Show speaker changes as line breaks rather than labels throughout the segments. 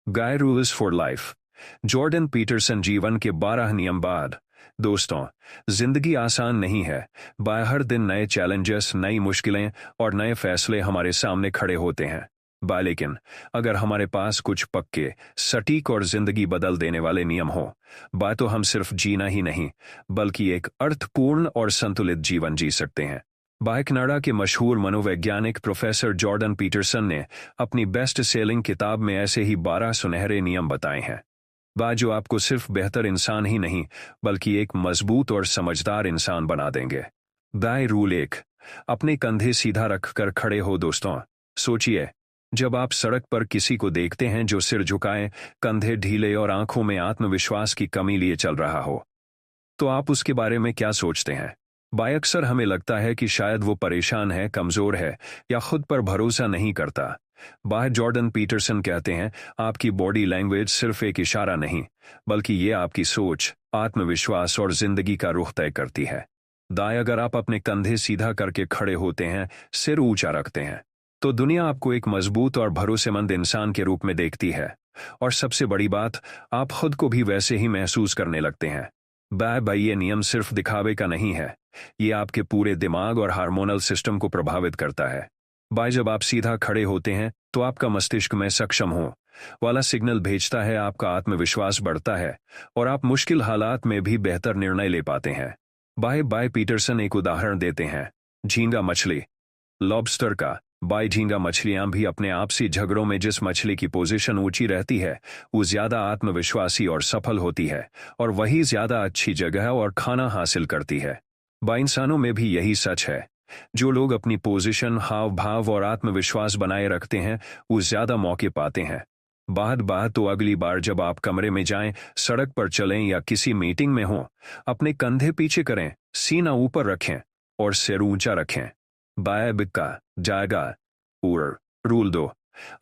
Guy rules for life. Jordan Peterson जीवन के 12 नियम बाद। दोस्तों, जिंदगी आसान नहीं है। हर दिन नए चैलेंजेस, नई मुश्किलें और नए फैसले हमारे सामने खड़े होते हैं। लेकिन अगर हमारे पास कुछ पक्के, सटीक और जिंदगी बदल देने वाले नियम हो, तो हम सिर्फ जीना ही नहीं बल्कि एक अर्थपूर्ण और संतुलित जीवन जी सकते हैं। कनाडा के मशहूर मनोवैज्ञानिक प्रोफेसर जॉर्डन पीटरसन ने अपनी बेस्ट सेलिंग किताब में ऐसे ही 12 सुनहरे नियम बताए हैं, जो आपको सिर्फ बेहतर इंसान ही नहीं बल्कि एक मजबूत और समझदार इंसान बना देंगे। रूल 1, अपने कंधे सीधा रखकर खड़े हो। दोस्तों, सोचिए, जब आप सड़क पर किसी को देखते हैं जो सिर झुकाए, कंधे ढीले और आंखों में आत्मविश्वास की कमी लिए चल रहा हो, तो आप उसके बारे में क्या सोचते हैं? अक्सर हमें लगता है कि शायद वो परेशान है, कमजोर है या खुद पर भरोसा नहीं करता। जॉर्डन पीटरसन कहते हैं, आपकी बॉडी लैंग्वेज सिर्फ एक इशारा नहीं बल्कि ये आपकी सोच, आत्मविश्वास और जिंदगी का रुख तय करती है। अगर आप अपने कंधे सीधा करके खड़े होते हैं, सिर ऊंचा रखते हैं, तो दुनिया आपको एक मजबूत और भरोसेमंद इंसान के रूप में देखती है। और सबसे बड़ी बात, आप खुद को भी वैसे ही महसूस करने लगते हैं। ये नियम सिर्फ दिखावे का नहीं है, ये आपके पूरे दिमाग और हार्मोनल सिस्टम को प्रभावित करता है। जब आप सीधा खड़े होते हैं तो आपका मस्तिष्क में सक्षम हो वाला सिग्नल भेजता है, आपका आत्मविश्वास बढ़ता है और आप मुश्किल हालात में भी बेहतर निर्णय ले पाते हैं। पीटरसन एक उदाहरण देते हैं, झींगा मछली, लॉबस्टर का। झींगा मछलियां भी अपने आपसी झगड़ों में जिस मछली की पोजीशन ऊंची रहती है वो ज्यादा आत्मविश्वासी और सफल होती है, और वही ज्यादा अच्छी जगह और खाना हासिल करती है। इंसानों में भी यही सच है। जो लोग अपनी पोजीशन, हाव भाव और आत्मविश्वास बनाए रखते हैं वो ज्यादा मौके पाते हैं। तो अगली बार जब आप कमरे में जाएं, सड़क पर चलें या किसी मीटिंग में हों, अपने कंधे पीछे करें, सीना ऊपर रखें और सिर ऊंचा रखें। बिक्का जाएगा। रूल 2,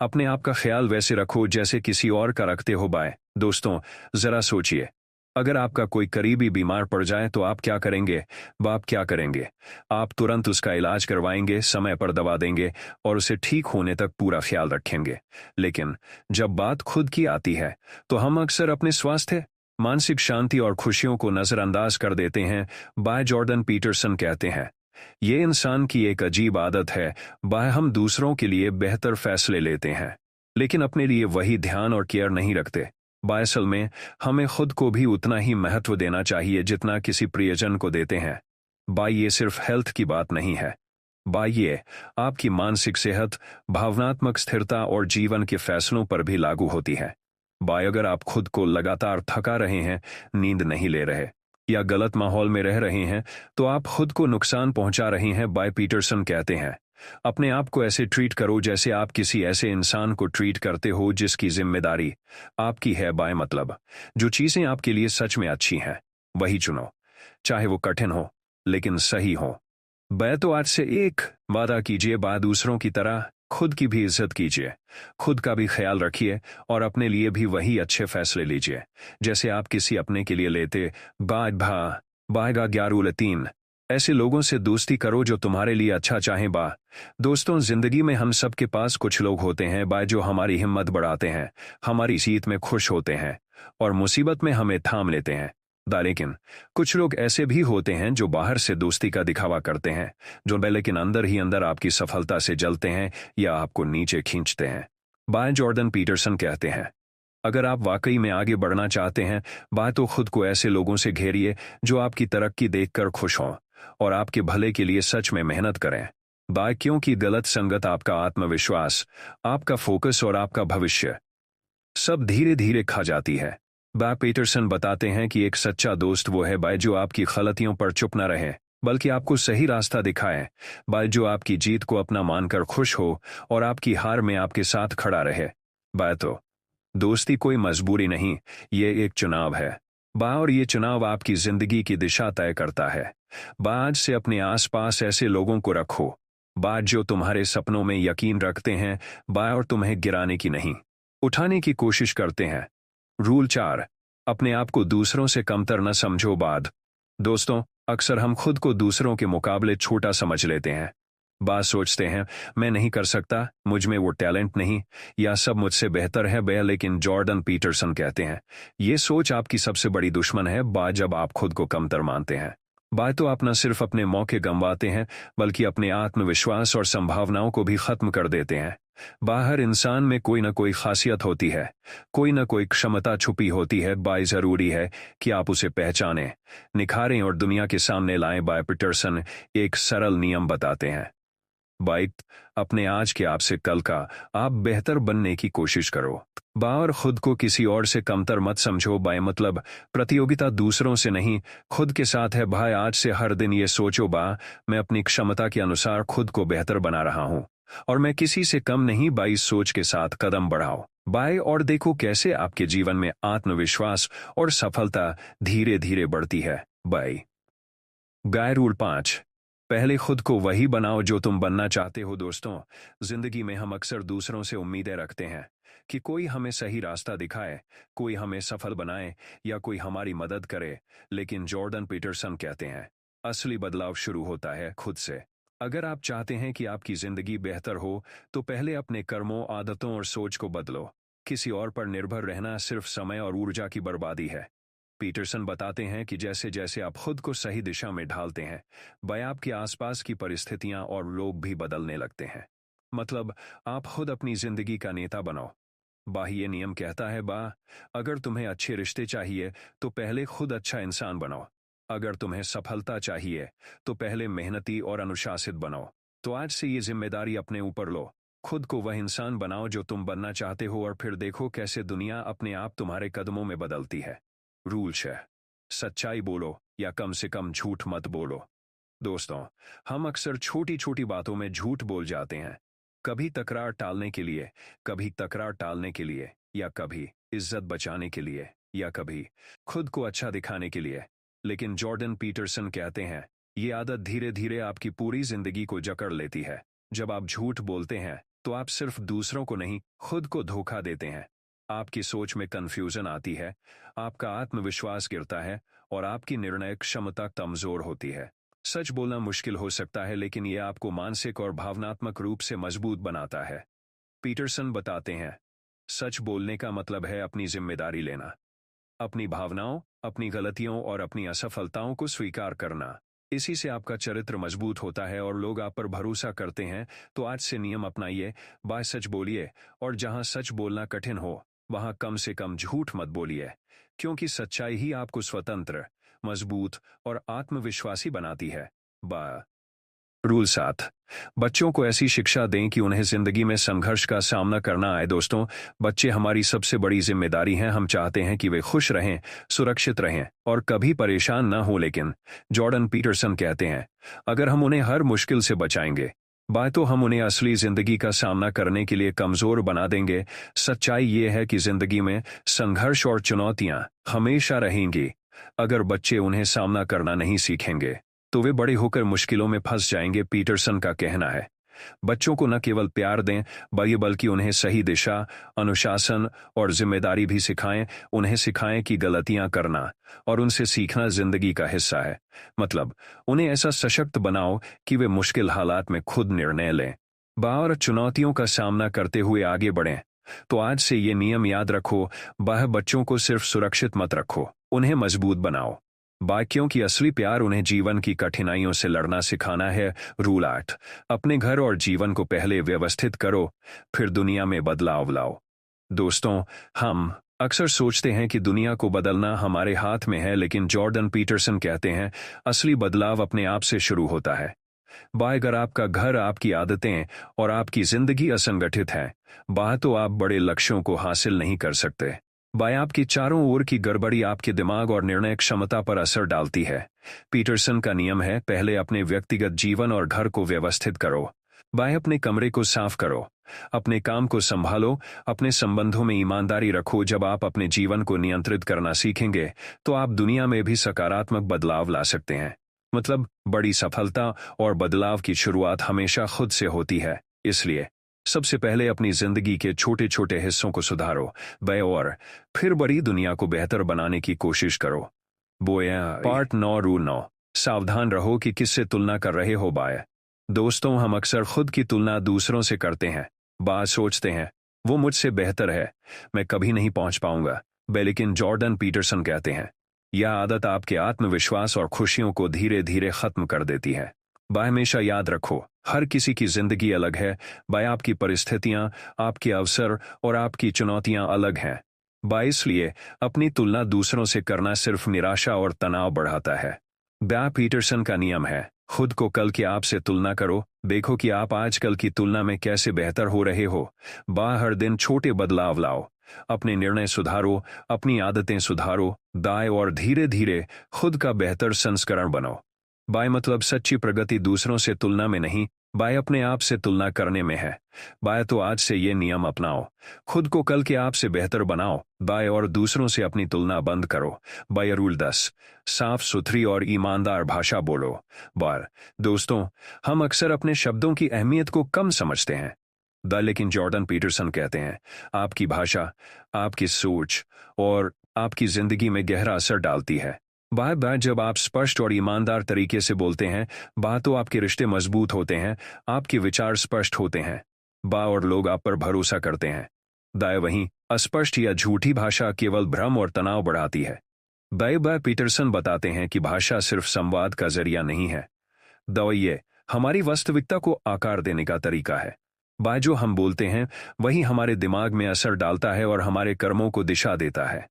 अपने आप का ख्याल वैसे रखो जैसे किसी और का रखते हो। दोस्तों, जरा सोचिए, अगर आपका कोई करीबी बीमार पड़ जाए तो आप क्या करेंगे? आप क्या करेंगे? आप तुरंत उसका इलाज करवाएंगे, समय पर दवा देंगे और उसे ठीक होने तक पूरा ख्याल रखेंगे। लेकिन जब बात खुद की आती है तो हम अक्सर अपने स्वास्थ्य, मानसिक शांति और खुशियों को नजरअंदाज कर देते हैं। जॉर्डन पीटरसन कहते हैं, ये इंसान की एक अजीब आदत है। हम दूसरों के लिए बेहतर फैसले लेते हैं लेकिन अपने लिए वही ध्यान और केयर नहीं रखते। असल में हमें खुद को भी उतना ही महत्व देना चाहिए जितना किसी प्रियजन को देते हैं। ये सिर्फ हेल्थ की बात नहीं है, ये आपकी मानसिक सेहत, भावनात्मक स्थिरता और जीवन के फैसलों पर भी लागू होती है। अगर आप खुद को लगातार थका रहे हैं, नींद नहीं ले रहे या गलत माहौल में रह रहे हैं तो आप खुद को नुकसान पहुंचा रहे हैं। पीटरसन कहते हैं, अपने आप को ऐसे ट्रीट करो जैसे आप किसी ऐसे इंसान को ट्रीट करते हो जिसकी जिम्मेदारी आपकी है। मतलब जो चीजें आपके लिए सच में अच्छी हैं वही चुनो, चाहे वो कठिन हो लेकिन सही हो। तो आज से एक वादा कीजिए, दूसरों की तरह खुद की भी इज्जत कीजिए, खुद का भी ख्याल रखिए और अपने लिए भी वही अच्छे फैसले लीजिए जैसे आप किसी अपने के लिए लेते। 3, ऐसे लोगों से दोस्ती करो जो तुम्हारे लिए अच्छा चाहें। दोस्तों, जिंदगी में हम सब के पास कुछ लोग होते हैं जो हमारी हिम्मत बढ़ाते हैं, हमारी जीत में खुश होते हैं और मुसीबत में हमें थाम लेते हैं। लेकिन कुछ लोग ऐसे भी होते हैं जो बाहर से दोस्ती का दिखावा करते हैं, जो लेकिन अंदर ही अंदर आपकी सफलता से जलते हैं या आपको नीचे खींचते हैं। जॉर्डन पीटरसन कहते हैं, अगर आप वाकई में आगे बढ़ना चाहते हैं, तो खुद को ऐसे लोगों से घेरिए जो आपकी तरक्की देखकर खुश हों और आपके भले के लिए सच में मेहनत करें। क्योंकि गलत संगत आपका आत्मविश्वास, आपका फोकस और आपका भविष्य सब धीरे धीरे खा जाती है। पीटरसन बताते हैं कि एक सच्चा दोस्त वो है जो आपकी गलतियों पर चुप न रहे बल्कि आपको सही रास्ता दिखाए। जो आपकी जीत को अपना मानकर खुश हो और आपकी हार में आपके साथ खड़ा रहे। तो दोस्ती कोई मजबूरी नहीं, ये एक चुनाव है। और ये चुनाव आपकी जिंदगी की दिशा तय करता है। आज से अपने आसपास ऐसे लोगों को रखो जो तुम्हारे सपनों में यकीन रखते हैं और तुम्हें गिराने की नहीं, उठाने की कोशिश करते हैं। रूल 4, अपने आप को दूसरों से कमतर न समझो। दोस्तों, अक्सर हम खुद को दूसरों के मुकाबले छोटा समझ लेते हैं। बात सोचते हैं, मैं नहीं कर सकता, मुझ में वो टैलेंट नहीं, या सब मुझसे बेहतर है बे। लेकिन जॉर्डन पीटरसन कहते हैं, ये सोच आपकी सबसे बड़ी दुश्मन है बा। जब आप खुद को कमतर मानते हैं बा, तो आप न सिर्फ अपने मौके गंवाते हैं, बल्कि अपने आत्मविश्वास और संभावनाओं को भी खत्म कर देते हैं। बाहर इंसान में कोई न कोई खासियत होती है, कोई न कोई क्षमता छुपी होती है बाय। जरूरी है कि आप उसे पहचानें, निखारें और दुनिया के सामने लाएं। बाय पीटरसन एक सरल नियम बताते हैं, बाइक अपने आज के आप से कल का आप बेहतर बनने की कोशिश करो बा, और खुद को किसी और से कमतर मत समझो बाय। मतलब प्रतियोगिता दूसरों से नहीं, खुद के साथ है भाई। आज से हर दिन ये सोचो बा, मैं अपनी क्षमता के अनुसार खुद को बेहतर बना रहा हूं और मैं किसी से कम नहीं बा। इस सोच के साथ कदम बढ़ाओ बाय, और देखो कैसे आपके जीवन में आत्मविश्वास और सफलता धीरे धीरे बढ़ती है बाय। गाय रूल 5, पहले खुद को वही बनाओ जो तुम बनना चाहते हो। दोस्तों, जिंदगी में हम अक्सर दूसरों से उम्मीदें रखते हैं कि कोई हमें सही रास्ता दिखाए, कोई हमें सफल बनाए या कोई हमारी मदद करे। लेकिन जॉर्डन पीटरसन कहते हैं, असली बदलाव शुरू होता है खुद से। अगर आप चाहते हैं कि आपकी जिंदगी बेहतर हो, तो पहले अपने कर्मों, आदतों और सोच को बदलो। किसी और पर निर्भर रहना सिर्फ समय और ऊर्जा की बर्बादी है। पीटरसन बताते हैं कि जैसे जैसे आप खुद को सही दिशा में ढालते हैं, बाय आपके आसपास की परिस्थितियां और लोग भी बदलने लगते हैं। मतलब आप खुद अपनी जिंदगी का नेता बनो। बाह्य नियम कहता है बा, अगर तुम्हें अच्छे रिश्ते चाहिए तो पहले खुद अच्छा इंसान बनो। अगर तुम्हें सफलता चाहिए तो पहले मेहनती और अनुशासित बनो। तो आज से ये जिम्मेदारी अपने ऊपर लो, खुद को वह इंसान बनाओ जो तुम बनना चाहते हो, और फिर देखो कैसे दुनिया अपने आप तुम्हारे कदमों में बदलती है। रूल 6, सच्चाई बोलो या कम से कम झूठ मत बोलो। दोस्तों, हम अक्सर छोटी छोटी बातों में झूठ बोल जाते हैं, कभी तकरार टालने के लिए, या कभी इज्जत बचाने के लिए, या कभी खुद को अच्छा दिखाने के लिए। लेकिन जॉर्डन पीटरसन कहते हैं, ये आदत धीरे धीरे आपकी पूरी जिंदगी को जकड़ लेती है। जब आप झूठ बोलते हैं तो आप सिर्फ दूसरों को नहीं, खुद को धोखा देते हैं। आपकी सोच में कंफ्यूजन आती है, आपका आत्मविश्वास गिरता है और आपकी निर्णय क्षमता कमजोर होती है। सच बोलना मुश्किल हो सकता है, लेकिन यह आपको मानसिक और भावनात्मक रूप से मजबूत बनाता है। पीटरसन बताते हैं, सच बोलने का मतलब है अपनी जिम्मेदारी लेना, अपनी भावनाओं, अपनी गलतियों और अपनी असफलताओं को स्वीकार करना। इसी से आपका चरित्र मजबूत होता है और लोग आप पर भरोसा करते हैं। तो आज से नियम अपनाइए, बाय सच बोलिए, और जहां सच बोलना कठिन हो वहां कम से कम झूठ मत बोलिए, क्योंकि सच्चाई ही आपको स्वतंत्र, मजबूत और आत्मविश्वासी बनाती है बा। रूल 7, बच्चों को ऐसी शिक्षा दें कि उन्हें जिंदगी में संघर्ष का सामना करना आए। दोस्तों, बच्चे हमारी सबसे बड़ी जिम्मेदारी हैं। हम चाहते हैं कि वे खुश रहें, सुरक्षित रहें और कभी परेशान न हो। लेकिन जॉर्डन पीटरसन कहते हैं, अगर हम उन्हें हर मुश्किल से बचाएंगे बाय, तो हम उन्हें असली जिंदगी का सामना करने के लिए कमजोर बना देंगे। सच्चाई ये है कि जिंदगी में संघर्ष और चुनौतियां हमेशा रहेंगी। अगर बच्चे उन्हें सामना करना नहीं सीखेंगे तो वे बड़े होकर मुश्किलों में फंस जाएंगे। पीटरसन का कहना है, बच्चों को न केवल प्यार दें बल्कि उन्हें सही दिशा, अनुशासन और जिम्मेदारी भी सिखाएं। उन्हें सिखाएं कि गलतियां करना और उनसे सीखना जिंदगी का हिस्सा है। मतलब उन्हें ऐसा सशक्त बनाओ कि वे मुश्किल हालात में खुद निर्णय लें और चुनौतियों का सामना करते हुए आगे बढ़ें। तो आज से ये नियम याद रखो, बच्चों को सिर्फ सुरक्षित मत रखो, उन्हें मजबूत बनाओ क्योंकि असली प्यार उन्हें जीवन की कठिनाइयों से लड़ना सिखाना है। रूल 8, अपने घर और जीवन को पहले व्यवस्थित करो, फिर दुनिया में बदलाव लाओ। दोस्तों, हम अक्सर सोचते हैं कि दुनिया को बदलना हमारे हाथ में है, लेकिन जॉर्डन पीटरसन कहते हैं, असली बदलाव अपने आप से शुरू होता है। अगर आपका घर, आपकी आदतें और आपकी जिंदगी असंगठित है तो आप बड़े लक्ष्यों को हासिल नहीं कर सकते। आपकी चारों ओर की गड़बड़ी आपके दिमाग और निर्णय क्षमता पर असर डालती है। पीटरसन का नियम है, पहले अपने व्यक्तिगत जीवन और घर को व्यवस्थित करो। अपने कमरे को साफ करो, अपने काम को संभालो, अपने संबंधों में ईमानदारी रखो। जब आप अपने जीवन को नियंत्रित करना सीखेंगे तो आप दुनिया में भी सकारात्मक बदलाव ला सकते हैं। मतलब बड़ी सफलता और बदलाव की शुरुआत हमेशा खुद से होती है। इसलिए सबसे पहले अपनी जिंदगी के छोटे छोटे हिस्सों को सुधारो और फिर बड़ी दुनिया को बेहतर बनाने की कोशिश करो। पार्ट 9, रूल 9, सावधान रहो कि किससे तुलना कर रहे हो। दोस्तों, हम अक्सर खुद की तुलना दूसरों से करते हैं। बात सोचते हैं, वो मुझसे बेहतर है, मैं कभी नहीं पहुंच पाऊंगा। लेकिन जॉर्डन पीटरसन कहते हैं, यह आदत आपके आत्मविश्वास और खुशियों को धीरे धीरे खत्म कर देती है। हमेशा याद रखो, हर किसी की जिंदगी अलग है। आपकी परिस्थितियां, आपके अवसर और आपकी चुनौतियां अलग हैं। इसलिए अपनी तुलना दूसरों से करना सिर्फ निराशा और तनाव बढ़ाता है। पीटरसन का नियम है, खुद को कल के आप से तुलना करो। देखो कि आप आजकल की तुलना में कैसे बेहतर हो रहे हो। हर दिन छोटे बदलाव लाओ, अपने निर्णय सुधारो, अपनी आदतें सुधारो, और धीरे धीरे खुद का बेहतर संस्करण बनो। मतलब सच्ची प्रगति दूसरों से तुलना में नहीं, अपने आप से तुलना करने में है। तो आज से ये नियम अपनाओ, खुद को कल के आप से बेहतर बनाओ। और दूसरों से अपनी तुलना बंद करो। रूल 10, साफ सुथरी और ईमानदार भाषा बोलो। दोस्तों, हम अक्सर अपने शब्दों की अहमियत को कम समझते हैं। लेकिन जॉर्डन पीटरसन कहते हैं, आपकी भाषा, आपकी सोच और आपकी जिंदगी में गहरा असर डालती है। जब आप स्पष्ट और ईमानदार तरीके से बोलते हैं, तो आपके रिश्ते मजबूत होते हैं, आपके विचार स्पष्ट होते हैं, और लोग आप पर भरोसा करते हैं। वहीं अस्पष्ट या झूठी भाषा केवल भ्रम और तनाव बढ़ाती है। पीटरसन बताते हैं कि भाषा सिर्फ संवाद का जरिया नहीं है, ये हमारी वास्तविकता को आकार देने का तरीका है। जो हम बोलते हैं वही हमारे दिमाग में असर डालता है और हमारे कर्मों को दिशा देता है।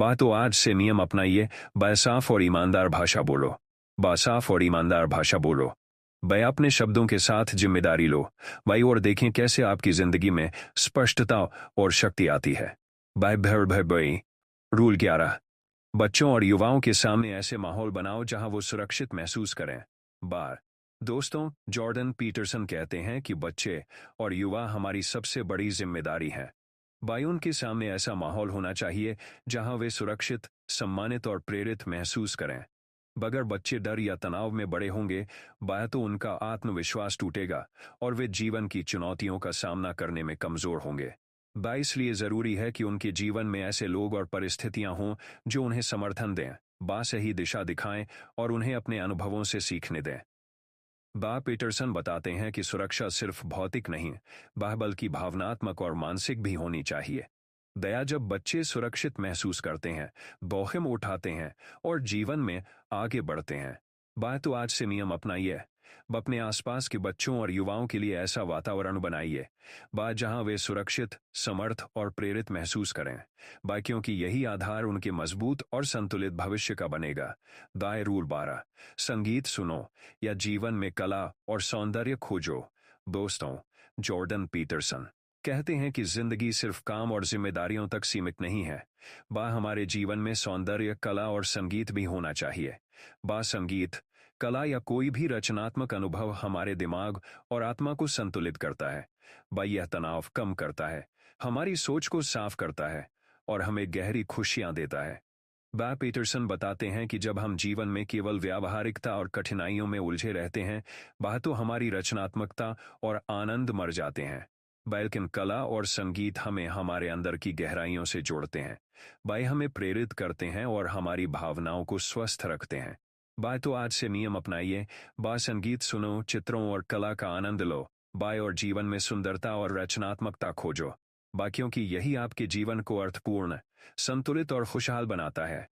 तो आज से नियम अपनाइए, साफ और ईमानदार भाषा बोलो। साफ और ईमानदार भाषा बोलो। अपने शब्दों के साथ जिम्मेदारी लो। और देखें कैसे आपकी जिंदगी में स्पष्टता और शक्ति आती है। रूल 11, बच्चों और युवाओं के सामने ऐसे माहौल बनाओ जहां वो सुरक्षित महसूस करें। दोस्तों, जॉर्डन पीटरसन कहते हैं कि बच्चे और युवा हमारी सबसे बड़ी जिम्मेदारी है। उनके सामने ऐसा माहौल होना चाहिए जहां वे सुरक्षित, सम्मानित और प्रेरित महसूस करें। अगर बच्चे डर या तनाव में बड़े होंगे, तो उनका आत्मविश्वास टूटेगा और वे जीवन की चुनौतियों का सामना करने में कमजोर होंगे। इसलिए जरूरी है कि उनके जीवन में ऐसे लोग और परिस्थितियां हों जो उन्हें समर्थन दें, सही दिशा दिखाएं और उन्हें अपने अनुभवों से सीखने दें। पीटरसन बताते हैं कि सुरक्षा सिर्फ भौतिक नहीं, बल्कि भावनात्मक और मानसिक भी होनी चाहिए। जब बच्चे सुरक्षित महसूस करते हैं, जोखिम उठाते हैं और जीवन में आगे बढ़ते हैं। तो आज से नियम अपनाइए, अपने आसपास के बच्चों और युवाओं के लिए ऐसा वातावरण बनाइए जहां वे सुरक्षित, समर्थ और प्रेरित महसूस करें। क्योंकि यही आधार उनके मजबूत और संतुलित भविष्य का बनेगा। रूल 12, संगीत सुनो या जीवन में कला और सौंदर्य खोजो। दोस्तों, जॉर्डन पीटरसन कहते हैं कि जिंदगी सिर्फ काम और जिम्मेदारियों तक सीमित नहीं है। हमारे जीवन में सौंदर्य, कला और संगीत भी होना चाहिए। संगीत, कला या कोई भी रचनात्मक अनुभव हमारे दिमाग और आत्मा को संतुलित करता है। यह तनाव कम करता है, हमारी सोच को साफ करता है और हमें गहरी खुशियां देता है। पीटरसन बताते हैं कि जब हम जीवन में केवल व्यावहारिकता और कठिनाइयों में उलझे रहते हैं, तो हमारी रचनात्मकता और आनंद मर जाते हैं। लेकिन कला और संगीत हमें हमारे अंदर की गहराइयों से जोड़ते हैं, हमें प्रेरित करते हैं और हमारी भावनाओं को स्वस्थ रखते हैं। तो आज से नियम अपनाइए, संगीत सुनो, चित्रों और कला का आनंद लो, और जीवन में सुंदरता और रचनात्मकता खोजो। क्योंकि यही आपके जीवन को अर्थपूर्ण, संतुलित और खुशहाल बनाता है।